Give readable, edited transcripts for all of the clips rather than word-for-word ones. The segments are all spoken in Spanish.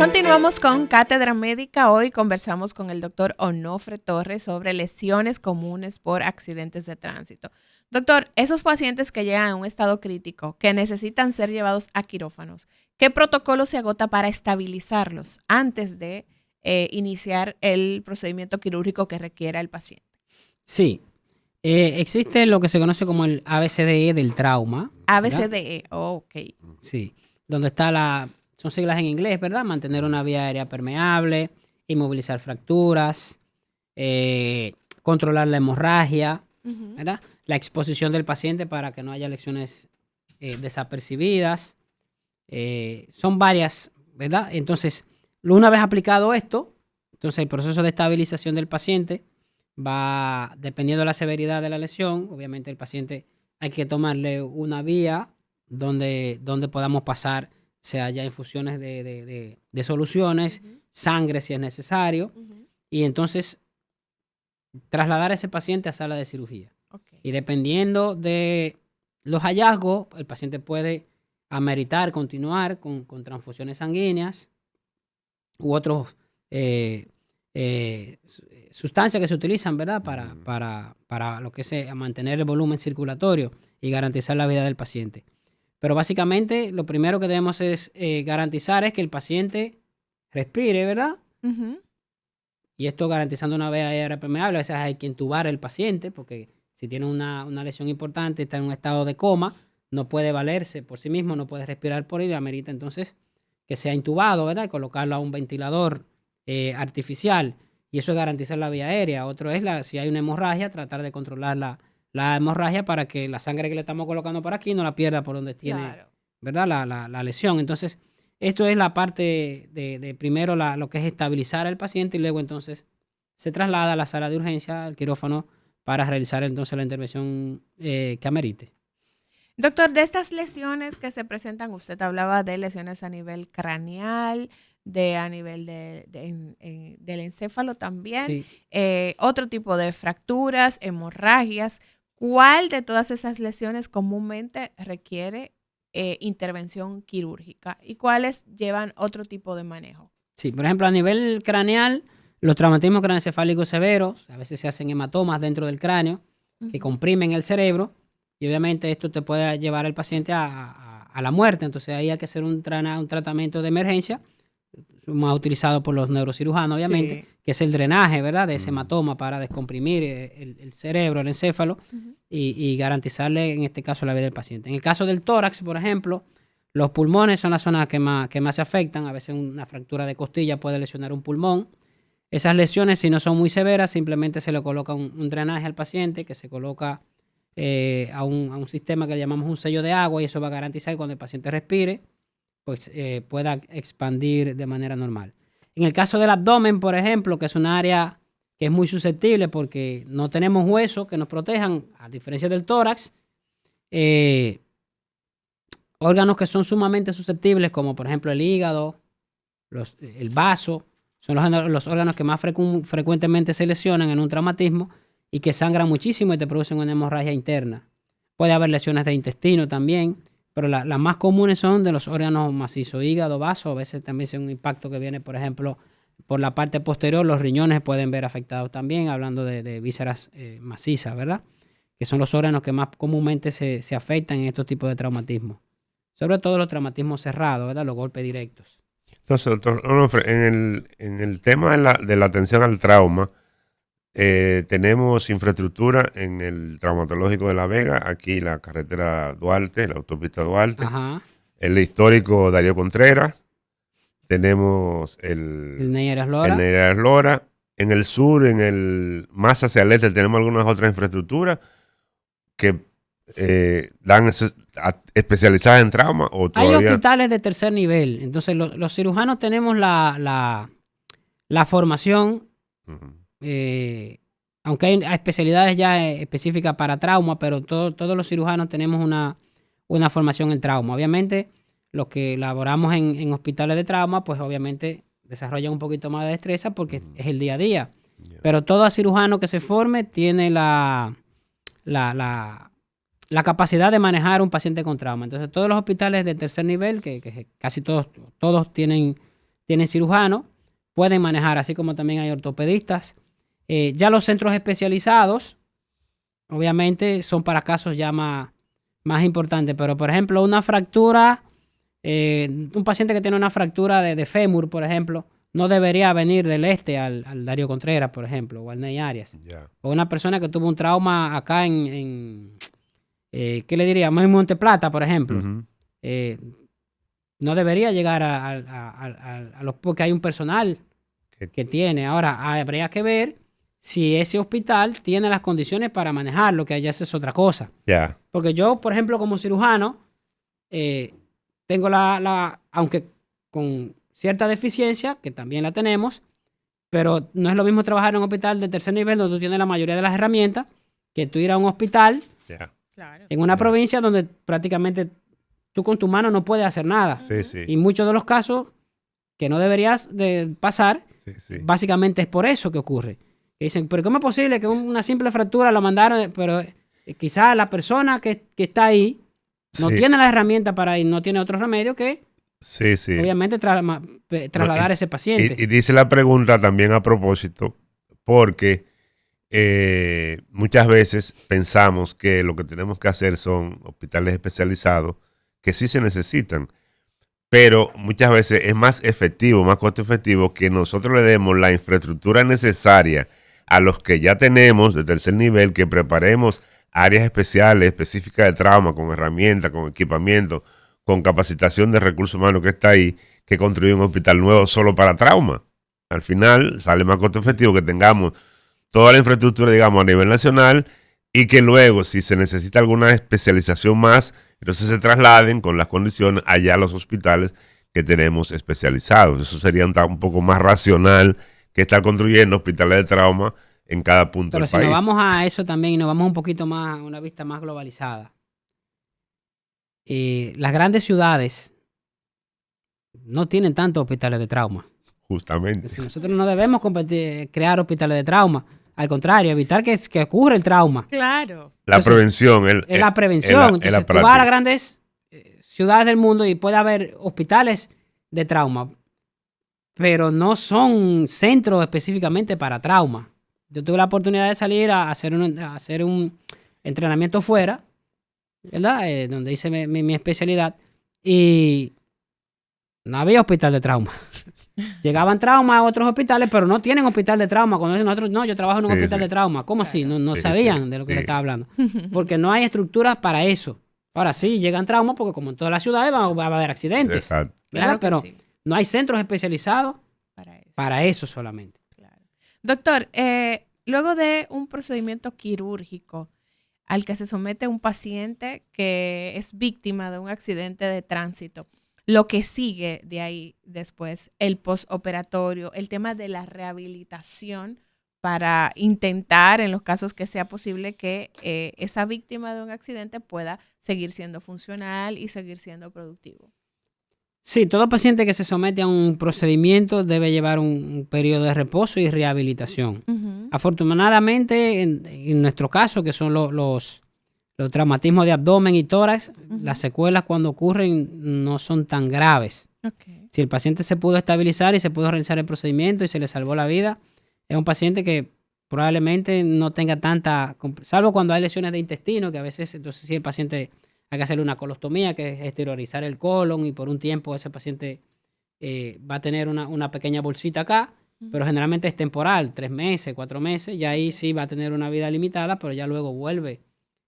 Continuamos con Cátedra Médica. Hoy conversamos con el doctor Onofre Torres sobre lesiones comunes por accidentes de tránsito. Doctor, esos pacientes que llegan a un estado crítico, que necesitan ser llevados a quirófanos, ¿qué protocolo se agota para estabilizarlos antes de iniciar el procedimiento quirúrgico que requiera el paciente? Sí, existe lo que se conoce como el ABCDE del trauma. ABCDE, ok. Sí, donde está son siglas en inglés, ¿verdad? Mantener una vía aérea permeable, inmovilizar fracturas, controlar la hemorragia, ¿verdad? La exposición del paciente para que no haya lesiones desapercibidas. Son varias, ¿verdad? Entonces, una vez aplicado esto, entonces el proceso de estabilización del paciente va dependiendo de la severidad de la lesión. Obviamente el paciente hay que tomarle una vía donde podamos pasar, sea ya infusiones de soluciones, sangre si es necesario, y entonces trasladar a ese paciente a sala de cirugía. Okay. Y dependiendo de los hallazgos, el paciente puede ameritar continuar con transfusiones sanguíneas u otros sustancias que se utilizan, ¿verdad? Para lo que es mantener el volumen circulatorio y garantizar la vida del paciente. Pero básicamente lo primero que debemos es garantizar es que el paciente respire, ¿verdad? Y esto garantizando una vía aérea permeable. A veces hay que intubar al paciente porque si tiene una lesión importante, está en un estado de coma, no puede valerse por sí mismo, no puede respirar por él, amerita entonces que sea intubado, ¿verdad? Y colocarlo a un ventilador artificial. Y eso es garantizar la vía aérea. Otro es, si hay una hemorragia, tratar de controlar la hemorragia para que la sangre que le estamos colocando por aquí no la pierda por donde tiene, claro, ¿verdad? La lesión. Entonces, esto es la parte de primero lo que es estabilizar al paciente y luego entonces se traslada a la sala de urgencia, al quirófano, para realizar entonces la intervención que amerite. Doctor, de estas lesiones que se presentan, usted hablaba de lesiones a nivel craneal, a nivel del encéfalo también, sí. Otro tipo de fracturas, hemorragias. ¿Cuál de todas esas lesiones comúnmente requiere intervención quirúrgica y cuáles llevan otro tipo de manejo? Sí, por ejemplo, a nivel craneal, los traumatismos craneoencefálicos severos, a veces se hacen hematomas dentro del cráneo que comprimen el cerebro y obviamente esto te puede llevar al paciente a la muerte. Entonces ahí hay que hacer un tratamiento de emergencia más utilizado por los neurocirujanos, obviamente, sí, que es el drenaje, ¿verdad? De ese hematoma para descomprimir el cerebro, el encéfalo, y garantizarle, en este caso, la vida del paciente. En el caso del tórax, por ejemplo, los pulmones son las zonas que más se afectan. A veces una fractura de costilla puede lesionar un pulmón. Esas lesiones, si no son muy severas, simplemente se le coloca un drenaje al paciente, que se coloca a un sistema que llamamos un sello de agua, y eso va a garantizar que cuando el paciente respire, pues pueda expandir de manera normal. En el caso del abdomen, por ejemplo, que es un área que es muy susceptible porque no tenemos huesos que nos protejan, a diferencia del tórax, órganos que son sumamente susceptibles, como por ejemplo el hígado, el vaso, son los órganos que más frecuentemente se lesionan en un traumatismo y que sangran muchísimo y te producen una hemorragia interna. Puede haber lesiones de intestino también, pero las más comunes son de los órganos macizos, hígado, vaso. A veces también es un impacto que viene, por ejemplo, por la parte posterior. Los riñones pueden ver afectados también, hablando de vísceras macizas, ¿verdad? Que son los órganos que más comúnmente se afectan en estos tipos de traumatismos. Sobre todo los traumatismos cerrados, ¿verdad? Los golpes directos. Entonces, doctor Onofre, en el tema de la atención al trauma, tenemos infraestructura en el traumatológico de La Vega, aquí la carretera Duarte, la autopista Duarte, el histórico Darío Contreras, tenemos el Neira Lora, en el sur, más hacia el este, tenemos algunas otras infraestructuras que dan especializadas en trauma. ¿O todavía? Hay hospitales de tercer nivel, entonces los cirujanos tenemos la formación. Aunque hay especialidades ya específicas para trauma, pero todos los cirujanos tenemos una formación en trauma. Obviamente, los que laboramos en hospitales de trauma, pues obviamente desarrollan un poquito más de destreza porque es el día a día. Pero todo cirujano que se forme tiene la capacidad de manejar un paciente con trauma. Entonces, todos los hospitales de tercer nivel, que casi todos tienen tienen cirujano, pueden manejar, así como también hay ortopedistas. Ya los centros especializados, obviamente, son para casos ya más importantes, pero por ejemplo, una fractura, un paciente que tiene una fractura de fémur, por ejemplo, no debería venir del este al Darío Contreras, por ejemplo, o al Ney Arias. Yeah. O una persona que tuvo un trauma acá ¿qué le diríamos? En Monte Plata, por ejemplo. No debería llegar a los... Porque hay un personal que tiene. Ahora, habría que ver si ese hospital tiene las condiciones para manejarlo, que allá es otra cosa. Yeah. Porque yo, por ejemplo, como cirujano, tengo aunque con cierta deficiencia, que también la tenemos, pero no es lo mismo trabajar en un hospital de tercer nivel donde tú tienes la mayoría de las herramientas que tú ir a un hospital en una provincia donde prácticamente tú con tu mano no puedes hacer nada. Sí. Y muchos de los casos que no deberías de pasar, básicamente es por eso que ocurre. Que dicen, pero ¿cómo es posible que una simple fractura la mandaron? Pero quizás la persona que está ahí no tiene las herramientas para ir, no tiene otro remedio que obviamente trasladar a ese paciente. Y dice la pregunta también a propósito, porque muchas veces pensamos que lo que tenemos que hacer son hospitales especializados, que sí se necesitan, pero muchas veces es más efectivo, más costo efectivo que nosotros le demos la infraestructura necesaria a los que ya tenemos de tercer nivel, que preparemos áreas especiales, específicas de trauma, con herramientas, con equipamiento, con capacitación de recursos humanos que está ahí, que construir un hospital nuevo solo para trauma. Al final sale más costo efectivo que tengamos toda la infraestructura, digamos, a nivel nacional, y que luego, si se necesita alguna especialización más, entonces se trasladen con las condiciones allá a los hospitales que tenemos especializados. Eso sería un poco más racional que estar construyendo hospitales de trauma en cada punto del país. Pero si nos vamos a eso también y nos vamos un poquito más a una vista más globalizada, las grandes ciudades no tienen tantos hospitales de trauma. Justamente. Si nosotros no debemos crear hospitales de trauma. Al contrario, evitar que ocurra el trauma. Claro. La prevención. Es la prevención. Entonces, tú vas a las grandes ciudades del mundo y puede haber hospitales de trauma, pero no son centros específicamente para trauma. Yo tuve la oportunidad de salir a hacer un entrenamiento fuera, ¿verdad? Donde hice mi especialidad, y no había hospital de trauma. Llegaban traumas a otros hospitales, pero no tienen hospital de trauma. Cuando dicen nosotros, no, yo trabajo en un hospital de trauma. ¿Cómo así? No sabían de lo que le estaba hablando. Porque no hay estructuras para eso. Ahora sí, llegan traumas porque como en todas las ciudades va a haber accidentes. Exacto. Claro, pero no hay centros especializados para eso solamente. Claro. Doctor, luego de un procedimiento quirúrgico al que se somete un paciente que es víctima de un accidente de tránsito, lo que sigue de ahí después, el postoperatorio, el tema de la rehabilitación para intentar, en los casos que sea posible, que esa víctima de un accidente pueda seguir siendo funcional y seguir siendo productivo. Sí, todo paciente que se somete a un procedimiento debe llevar un periodo de reposo y rehabilitación. Afortunadamente, en nuestro caso, que son los traumatismos de abdomen y tórax, las secuelas cuando ocurren no son tan graves. Si el paciente se pudo estabilizar y se pudo realizar el procedimiento y se le salvó la vida, es un paciente que probablemente no tenga tanta... Salvo cuando hay lesiones de intestino, que a veces, entonces sí, el paciente hay que hacerle una colostomía, que es exteriorizar el colon, y por un tiempo ese paciente va a tener una pequeña bolsita acá, pero generalmente es temporal, 3 meses, 4 meses, y ahí sí va a tener una vida limitada, pero ya luego vuelve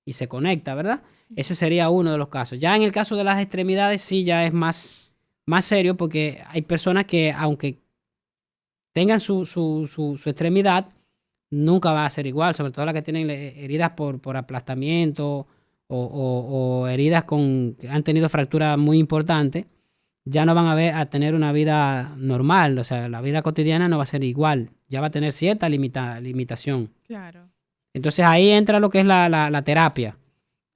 y se conecta, ¿verdad? Ese sería uno de los casos. Ya en el caso de las extremidades sí ya es más serio, porque hay personas que aunque tengan su extremidad, nunca va a ser igual, sobre todo las que tienen heridas por aplastamiento o heridas que han tenido fracturas muy importantes, ya no van a tener una vida normal, o sea, la vida cotidiana no va a ser igual, ya va a tener cierta limitación. Claro. Entonces ahí entra lo que es la terapia.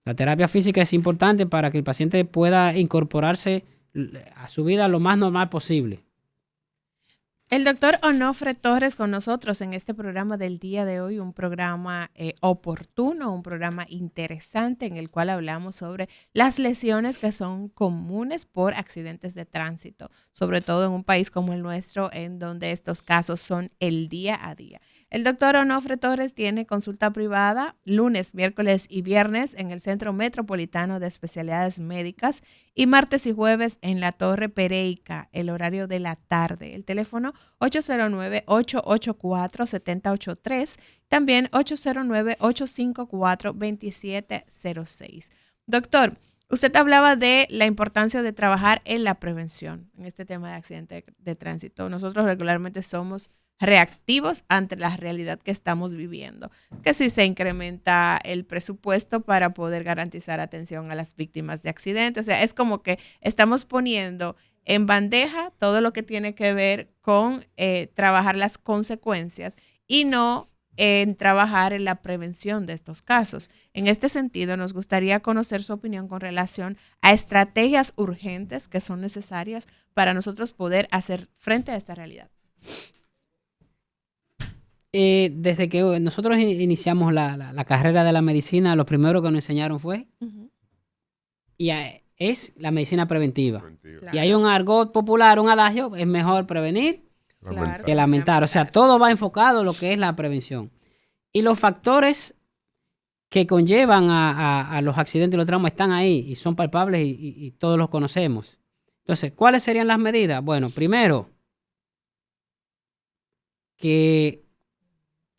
La terapia física es importante para que el paciente pueda incorporarse a su vida lo más normal posible. El doctor Onofre Torres con nosotros en este programa del día de hoy, un programa oportuno, un programa interesante en el cual hablamos sobre las lesiones que son comunes por accidentes de tránsito, sobre todo en un país como el nuestro, en donde estos casos son el día a día. El doctor Onofre Torres tiene consulta privada lunes, miércoles y viernes en el Centro Metropolitano de Especialidades Médicas y martes y jueves en la Torre Pereica, el horario de la tarde. El teléfono 809-884-7083, también 809-854-2706. Doctor, usted hablaba de la importancia de trabajar en la prevención en este tema de accidentes de tránsito. Nosotros regularmente somos reactivos ante la realidad que estamos viviendo, que si se incrementa el presupuesto para poder garantizar atención a las víctimas de accidentes, o sea, es como que estamos poniendo en bandeja todo lo que tiene que ver con trabajar las consecuencias y no en trabajar en la prevención de estos casos. En este sentido, nos gustaría conocer su opinión con relación a estrategias urgentes que son necesarias para nosotros poder hacer frente a esta realidad. Desde que nosotros iniciamos la carrera de la medicina, lo primero que nos enseñaron fue es la medicina preventiva. Claro. Y hay un argot popular, un adagio, es mejor prevenir que lamentar. O sea, todo va enfocado en lo que es la prevención. Y los factores que conllevan a los accidentes y los traumas están ahí y son palpables y todos los conocemos. Entonces, ¿cuáles serían las medidas? Bueno, primero, que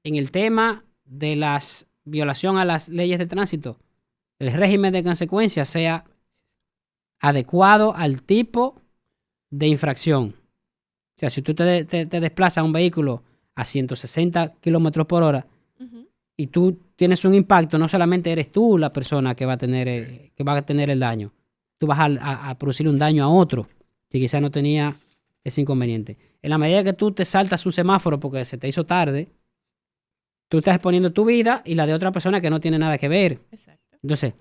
en el tema de la violación a las leyes de tránsito, el régimen de consecuencias sea adecuado al tipo de infracción. O sea, si tú te desplazas a un vehículo a 160 kilómetros por hora y tú tienes un impacto, no solamente eres tú la persona que va a tener el daño, tú vas a producir un daño a otro que quizás no tenía ese inconveniente. En la medida que tú te saltas un semáforo porque se te hizo tarde, tú estás exponiendo tu vida y la de otra persona que no tiene nada que ver. Exacto. Entonces,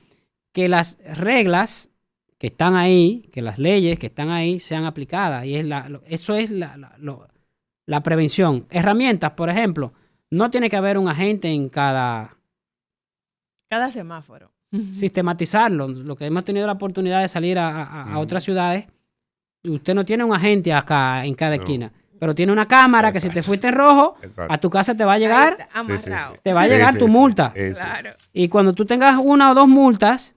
que las reglas que están ahí, que las leyes que están ahí sean aplicadas. Y eso es la prevención. Herramientas, por ejemplo, no tiene que haber un agente en cada semáforo. Sistematizarlo. Lo que hemos tenido la oportunidad de salir a otras ciudades, usted no tiene un agente acá en cada esquina. Pero tiene una cámara que si te fuiste en rojo, a tu casa te va a llegar, te va a llegar tu multa. Claro. Y cuando tú tengas una o dos multas,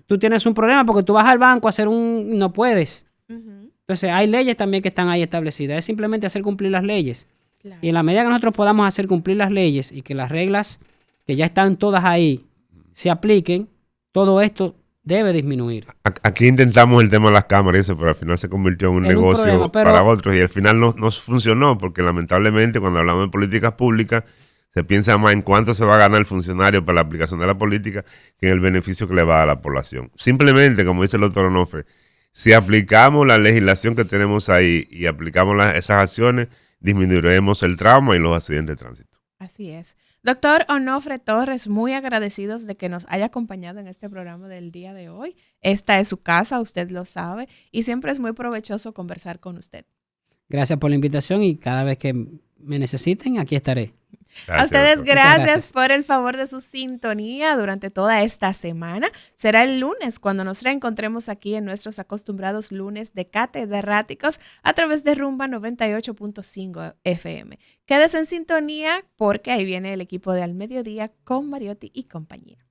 tú tienes un problema porque tú vas al banco a hacer no puedes. Entonces hay leyes también que están ahí establecidas. Es simplemente hacer cumplir las leyes. Claro. Y en la medida que nosotros podamos hacer cumplir las leyes y que las reglas que ya están todas ahí se apliquen, todo esto debe disminuir. Aquí intentamos el tema de las cámaras, eso, pero al final se convirtió en un negocio para otros y al final no funcionó porque lamentablemente cuando hablamos de políticas públicas se piensa más en cuánto se va a ganar el funcionario para la aplicación de la política que en el beneficio que le va a la población. Simplemente, como dice el doctor Onofre, si aplicamos la legislación que tenemos ahí y aplicamos esas acciones, disminuiremos el trauma y los accidentes de tránsito. Así es. Doctor Onofre Torres, muy agradecidos de que nos haya acompañado en este programa del día de hoy. Esta es su casa, usted lo sabe, y siempre es muy provechoso conversar con usted. Gracias por la invitación y cada vez que me necesiten, aquí estaré. Gracias, a ustedes gracias por el favor de su sintonía durante toda esta semana. Será el lunes cuando nos reencontremos aquí en nuestros acostumbrados lunes de catedráticos a través de Rumba 98.5 FM. Quédese en sintonía porque ahí viene el equipo de Al Mediodía con Mariotti y compañía.